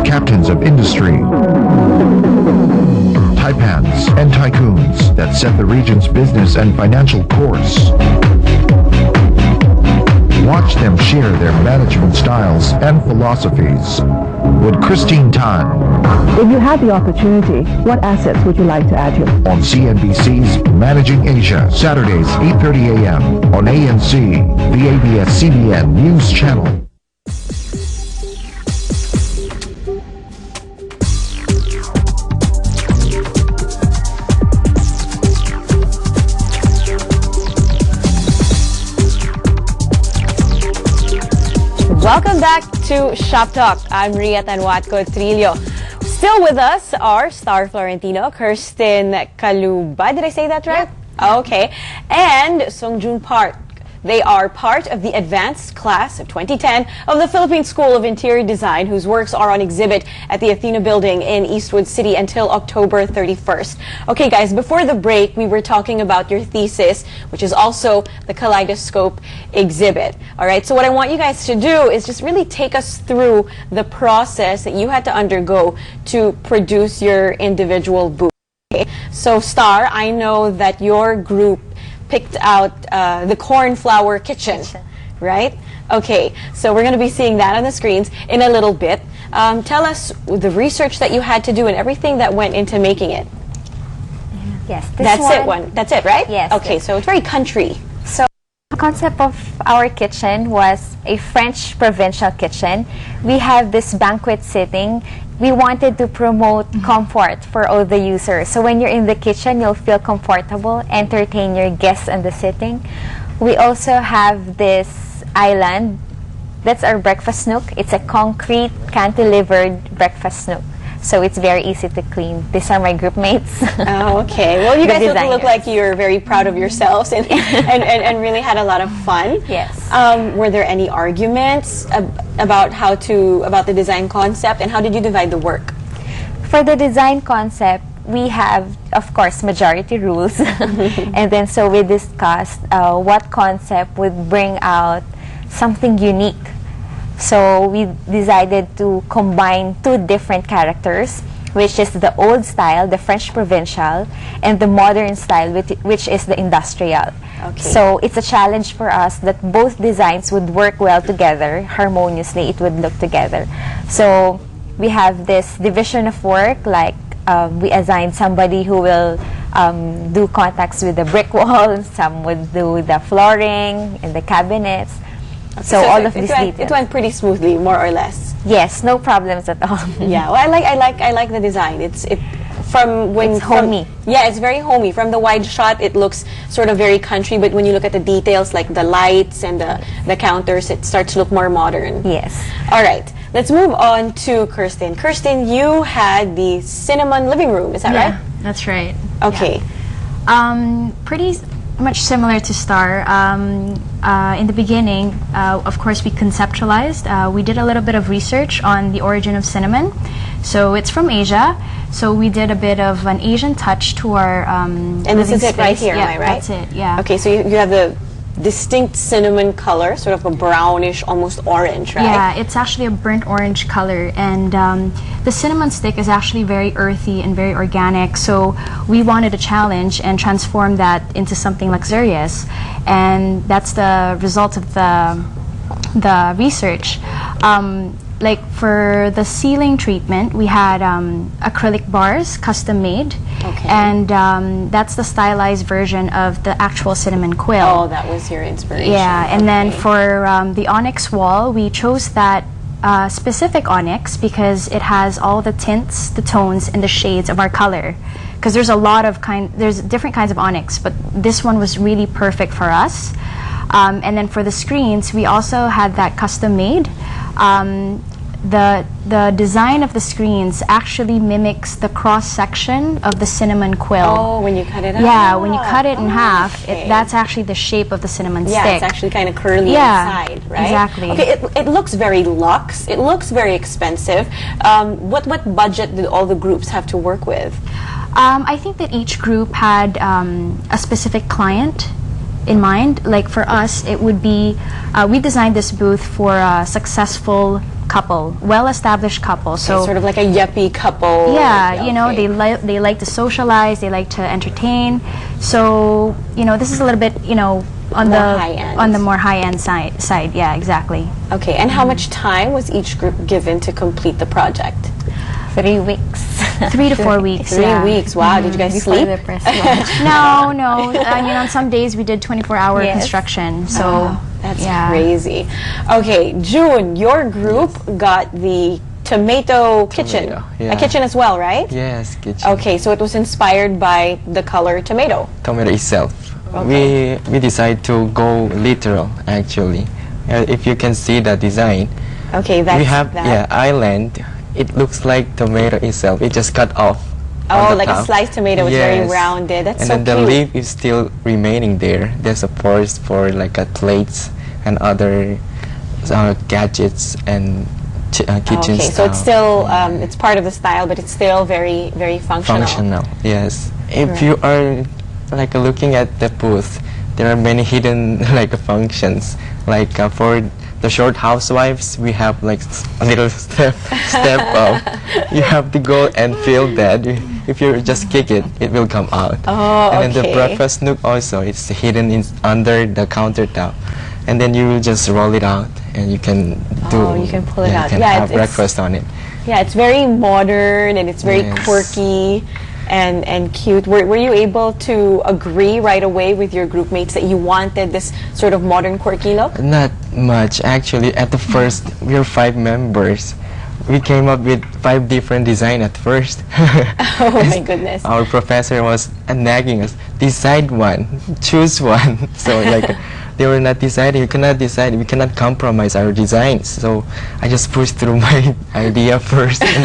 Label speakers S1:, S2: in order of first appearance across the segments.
S1: captains of industry, taipans, and tycoons that set the region's business and financial course. Watch them share their management styles and philosophies with Christine Tan
S2: If you had the opportunity, what assets would you like to add here?
S1: on CNBC's Managing Asia, Saturdays 8:30 a.m. on ANC, the ABS-CBN News Channel.
S3: Welcome back to Shop Talk. I'm Ria Tanwatco Trillo. Still with us are Star Florentino, Kirsten Kaluba. Did I say that right? Yeah. Okay. And Songjun Park. They are part of the advanced class of 2010 of the Philippine School of Interior Design, whose works are on exhibit at the Athena Building in Eastwood City until October 31st. Okay, guys, before the break, we were talking about your thesis, which is also the Kaleidoscope exhibit. All right, so what I want you guys to do is just really take us through the process that you had to undergo to produce your individual booth. Okay? So, Star, I know that your group picked out the cornflower kitchen, right? Okay, so we're going to be seeing that on the screens in a little bit. Tell us the research that you had to do and everything that went into making it.
S4: Yes,
S3: That's it, right?
S4: Yes.
S3: Okay, so it's very country.
S4: So the concept of our kitchen was a French provincial kitchen. We have this banquet sitting. We wanted to promote comfort for all the users. So when you're in the kitchen, you'll feel comfortable, entertain your guests in the sitting. We also have this island. That's our breakfast nook. It's a concrete cantilevered breakfast nook. So it's very easy to clean. These are my group mates.
S3: Oh, okay. Well, you guys look like you're very proud of yourselves and really had a lot of fun.
S4: Yes.
S3: Were there any arguments about the design concept, and how did you divide the work?
S4: For the design concept, we have, of course, majority rules. And then so we discussed what concept would bring out something unique. So we decided to combine two different characters, which is the old style, the French provincial, and the modern style, which is the industrial.
S3: Okay.
S4: So it's a challenge for us that both designs would work well together, harmoniously, it would look together. So we have this division of work, like we assigned somebody who will do contacts with the brick wall, some would do the flooring and the cabinets. So all of these details.
S3: It went pretty smoothly, more or less.
S4: Yes, no problems at all.
S3: Yeah, well, I like the design. It's homey. Yeah, it's very homey. From the wide shot, it looks sort of very country, but when you look at the details, like the lights and the counters, it starts to look more modern.
S4: Yes.
S3: All right, let's move on to Kirsten. Kirsten, you had the cinnamon living room. Is that right?
S5: Yeah, that's right.
S3: Okay.
S5: Yeah. Pretty much similar to Star. In the beginning, of course, we conceptualized. We did a little bit of research on the origin of cinnamon. So it's from Asia. So we did a bit of an Asian touch to our
S3: and this is it right here,
S5: yeah,
S3: am I right?
S5: That's it, yeah.
S3: Okay, so you have the distinct cinnamon color, sort of a brownish, almost orange, right?
S5: Yeah, it's actually a burnt orange color, and the cinnamon stick is actually very earthy and very organic, so we wanted a challenge and transform that into something luxurious, and that's the result of the research. Like for the ceiling treatment, we had acrylic bars, custom made,
S3: okay.
S5: And that's the stylized version of the actual cinnamon quill.
S3: Oh, that was your inspiration.
S5: Yeah, and
S3: okay.
S5: then for the onyx wall, we chose that specific onyx because it has all the tints, the tones, and the shades of our color. Because there's a lot of there's different kinds of onyx, but this one was really perfect for us. And then for the screens, we also had that custom made. The design of the screens actually mimics the cross section of the cinnamon quill.
S3: Oh, when you cut it out?
S5: Yeah, when you cut it in half,
S3: okay.
S5: That's actually the shape of the cinnamon stick.
S3: Yeah, it's actually kind of curly inside, right?
S5: Exactly.
S3: Okay, it looks very luxe. It looks very expensive. What budget did all the groups have to work with?
S5: I think that each group had a specific client in mind. Like for us, it would be, we designed this booth for a successful couple, well-established couple. So
S3: sort of like a yuppie couple.
S5: yeah, you know,
S3: Okay.
S5: they like to socialize, they like to entertain. So, you know, this is a little bit, you know, on
S3: More
S5: the
S3: high-end.
S5: on the more high-end side. Yeah, exactly.
S3: Okay, and how much time was each group given to complete the project?
S4: 3 weeks.
S5: 3 to 4 weeks.
S3: 3
S5: yeah.
S3: weeks. Wow, did you guys
S4: Before
S3: sleep?
S4: the press launch.
S5: No. I mean, on some days we did 24-hour
S4: Yes.
S5: construction. So
S3: Oh, that's
S5: yeah.
S3: crazy. Okay, June, your group got the tomato kitchen.
S6: Tomato,
S3: A
S6: yeah.
S3: kitchen as well, right?
S6: Yes, kitchen.
S3: Okay, so it was inspired by the color tomato.
S6: Tomato itself.
S3: Okay.
S6: We decided to go literal actually. If you can see the design,
S3: Okay, that's
S6: we have
S3: that.
S6: island. It looks like tomato itself. It just cut off.
S3: Oh,
S6: on the
S3: like a
S6: top.
S3: sliced tomato. It's very
S6: Yes.
S3: rounded. That's
S6: and
S3: so
S6: then the
S3: cute.
S6: leaf is still remaining there. There's a forest for like plates and other gadgets and kitchen
S3: Okay,
S6: stuff.
S3: so it's still it's part of the style, but it's still very, very functional.
S6: Functional, yes. If you are like looking at the booth, there are many hidden like functions. Like for the short housewives, we have like a little step up. You have to go and feel that. If you just kick it, it will come out.
S3: Oh,
S6: and then the
S3: okay.
S6: breakfast nook also, it's hidden under the countertop. And then you will just roll it out, and you can do.
S3: Oh, you can pull it
S6: yeah,
S3: out.
S6: You can
S3: Yeah,
S6: have
S3: it's-
S6: breakfast on it.
S3: Yeah, it's very modern and it's very
S6: Yes.
S3: quirky and cute. Were you able to agree right away with your group mates that you wanted this sort of modern, quirky look?
S6: Not much, actually. At the first, we were 5 members. We came up with 5 different designs at first.
S3: Oh my goodness.
S6: Our professor was nagging us, decide one, choose one. So like, they were not deciding, we cannot decide, we cannot compromise our designs. So I just pushed through my idea first. And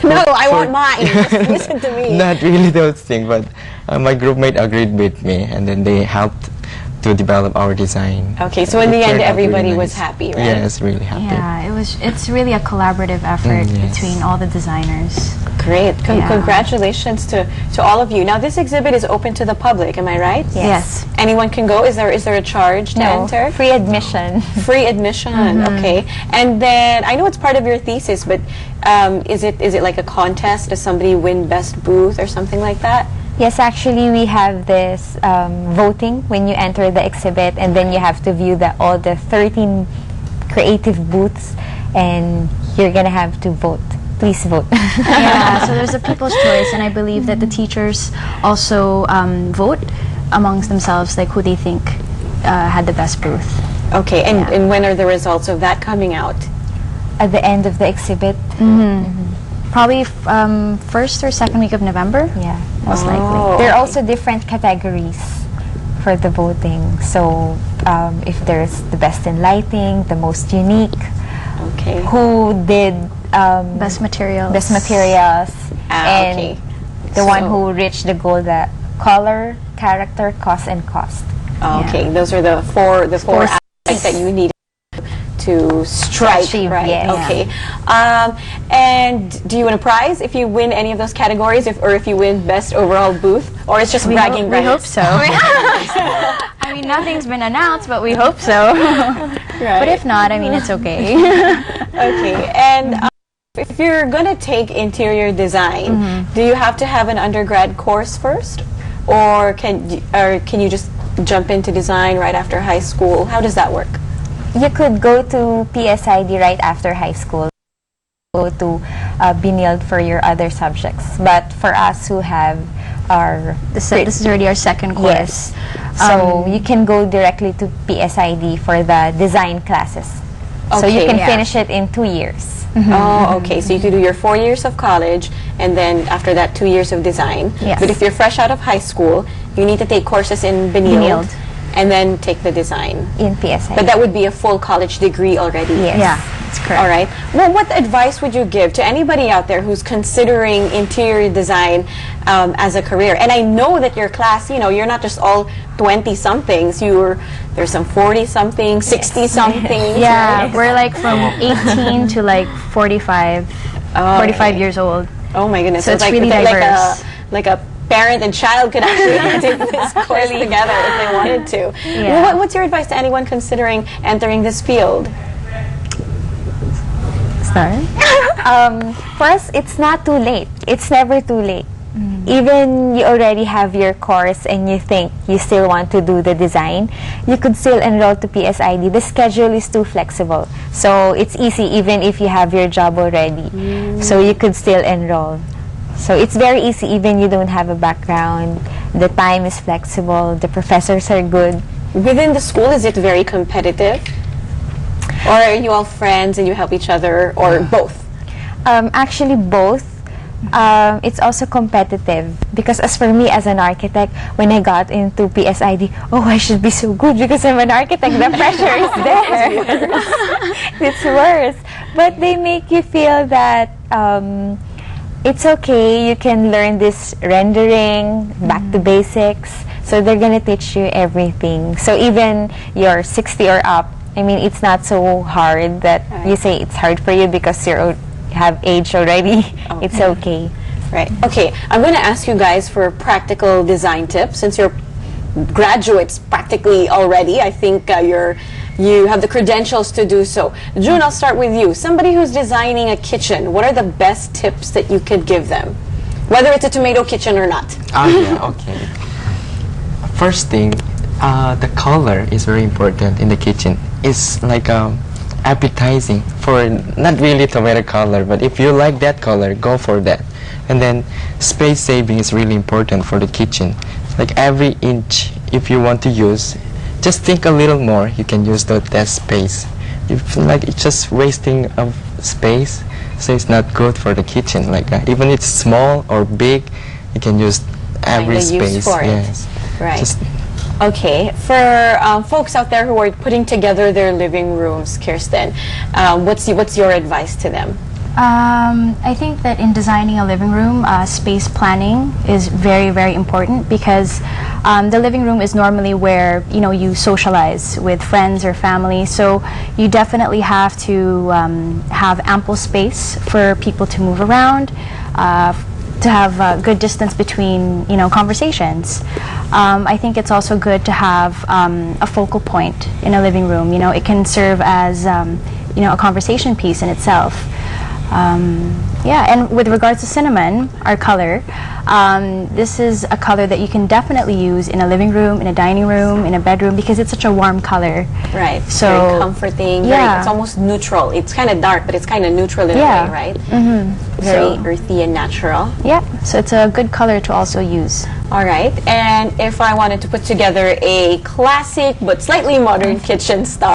S3: No, I
S6: for-
S3: want mine. Just listen to me.
S6: Not really those things, but my group mate agreed with me, and then they helped to develop our design.
S3: Okay, so in the
S6: It
S3: end,
S6: turned out really
S3: everybody was
S6: nice.
S3: happy, right?
S6: Yes, really happy.
S5: Yeah, it's really a collaborative effort
S6: yes.
S5: between all the designers.
S3: Great.
S5: Yeah.
S3: Congratulations to all of you. Now, this exhibit is open to the public, am I right?
S5: Yes.
S3: Anyone can go? Is there a charge to
S4: No,
S3: enter?
S4: free admission.
S3: Free admission. Okay. And then I know it's part of your thesis, but is it like a contest? Does somebody win best booth or something like that?
S4: Yes, actually, we have this voting when you enter the exhibit, and then you have to view all the 13 creative booths, and you're gonna have to vote. Please vote.
S5: Yeah, so there's a people's choice, and I believe that the teachers also vote amongst themselves, like who they think had the best booth.
S3: Okay. And when are the results of that coming out?
S4: At the end of the exhibit,
S5: Probably first or second week of November.
S4: yeah,
S5: Most
S3: Oh.
S5: likely.
S4: there are also different categories for the voting. So if there's the best in lighting, the most unique,
S3: Okay.
S4: who did
S5: Best materials.
S4: best materials, and
S3: Okay.
S4: the one
S3: So-
S4: who reached the goal, the color, character, cost, and cost.
S3: Okay. Those are the four aspects that you need to strike,
S4: Achieve,
S3: right?
S4: yes.
S3: Okay. And do you win a prize if you win any of those categories, or if you win best overall booth, or it's just bragging
S5: We hope
S3: rights?
S5: so. I mean, nothing's been announced, but we hope so. But if not, I mean, it's okay.
S3: Okay. And if you're gonna take interior design, do you have to have an undergrad course first, or can you just jump into design right after high school? How does that work?
S4: You could go to PSID right after high school, go to BNILD for your other subjects. But for us who have our
S5: This is already our second course.
S4: yes, so you can go directly to PSID for the design classes. So you
S3: Okay,
S4: can
S3: yeah.
S4: finish it in 2 years.
S3: Oh, okay. So you could do your 4 years of college, and then after that, 2 years of design.
S4: Yes.
S3: But if you're fresh out of high school, you need to take courses in BNILD, and then take the design.
S4: In PSID.
S3: But that would be a full college degree already.
S4: Yes.
S5: Yeah, that's correct.
S3: All right. Well, what advice would you give to anybody out there who's considering interior design as a career? And I know that your class, you're not just all 20-somethings. There's some 40-somethings, 60-somethings.
S5: Yeah, we're like from 18 to like 45, 45 years old.
S3: Oh my goodness.
S5: So it's
S3: like,
S5: really diverse.
S3: Like a parent and child could actually take this course together if they wanted to.
S5: Yeah.
S3: What's your advice to anyone considering entering this field?
S2: Star?
S4: For us, it's not too late. It's never too late. Even you already have your course and you think you still want to do the design, you could still enroll to PSID. The schedule is too flexible. So it's easy even if you have your job already. So you could still enroll. So it's very easy even you don't have a background. The time is flexible. The professors are good.
S3: Within the school, is it very competitive? Or are you all friends and you help each other, or both?
S4: Actually, both. It's also competitive because as for me as an architect, when I got into PSID, oh, I should be so good because I'm an architect. The pressure is there. It's worse. But they make you feel that it's okay. You can learn this rendering, back to basics. So they're gonna teach you everything. So even you're 60 or up, I mean, it's not so hard that you say it's hard for you because you have age already. It's okay.
S3: Right. Okay, I'm going to ask you guys for practical design tips. Since you're graduates practically already, I think you have the credentials to do so. June, I'll start with you. Somebody who's designing a kitchen, what are the best tips that you could give them? Whether it's a tomato kitchen or not.
S6: Yeah, okay. First thing, the color is very important in the kitchen. It's like appetizing for not really tomato color, but if you like that color, go for that. And then space saving is really important for the kitchen. Like every inch, if you want to use, just think a little more. You can use that space. You feel like it's just wasting of space, so it's not good for the kitchen. Like even it's small or big, you can use every space.
S3: Use for
S6: yes.
S3: it. Right.
S6: Just
S3: okay, for folks out there who are putting together their living rooms, Kirsten, what's your advice to them?
S5: I think that in designing a living room, space planning is very, very important because the living room is normally where you socialize with friends or family. So you definitely have to have ample space for people to move around, to have a good distance between conversations. I think it's also good to have a focal point in a living room. It can serve as a conversation piece in itself. Yeah, and with regards to cinnamon, our color, this is a color that you can definitely use in a living room, in a dining room, in a bedroom because it's such a warm color.
S3: Right.
S5: So
S3: very comforting.
S5: yeah.
S3: It's almost neutral. It's kind of dark, but it's kind of neutral in a way, right? Very earthy and natural.
S5: Yeah, so it's a good color to also use.
S3: All right. And if I wanted to put together a classic but slightly modern kitchen style,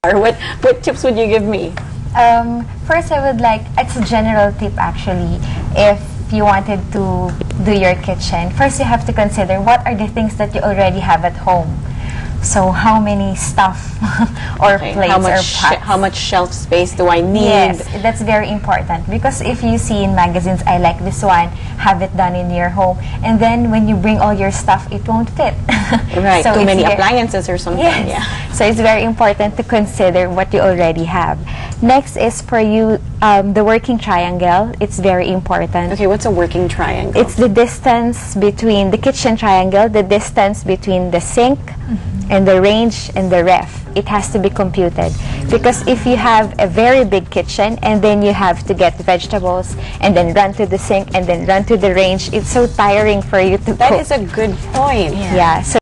S3: what tips would you give me?
S4: First, I would like, it's a general tip actually. If you wanted to do your kitchen, first you have to consider what are the things that you already have at home. So how many stuff or plates or pots.
S3: How much shelf space do I need?
S4: Yes, that's very important because if you see in magazines, I like this one, have it done in your home, and then when you bring all your stuff, it won't fit.
S3: Right,
S4: So
S3: too
S4: it's
S3: many appliances or something.
S4: Yes.
S3: Yeah.
S4: So it's very important to consider what you already have. Next is for you, the working triangle. It's very important.
S3: Okay, what's a working triangle?
S4: It's the distance between the kitchen triangle, the distance between the sink and the range and the ref. It has to be computed because if you have a very big kitchen and then you have to get vegetables and then run to the sink and then run to the range, it's so tiring for you to cook.
S3: That is a good point.
S4: Yeah, so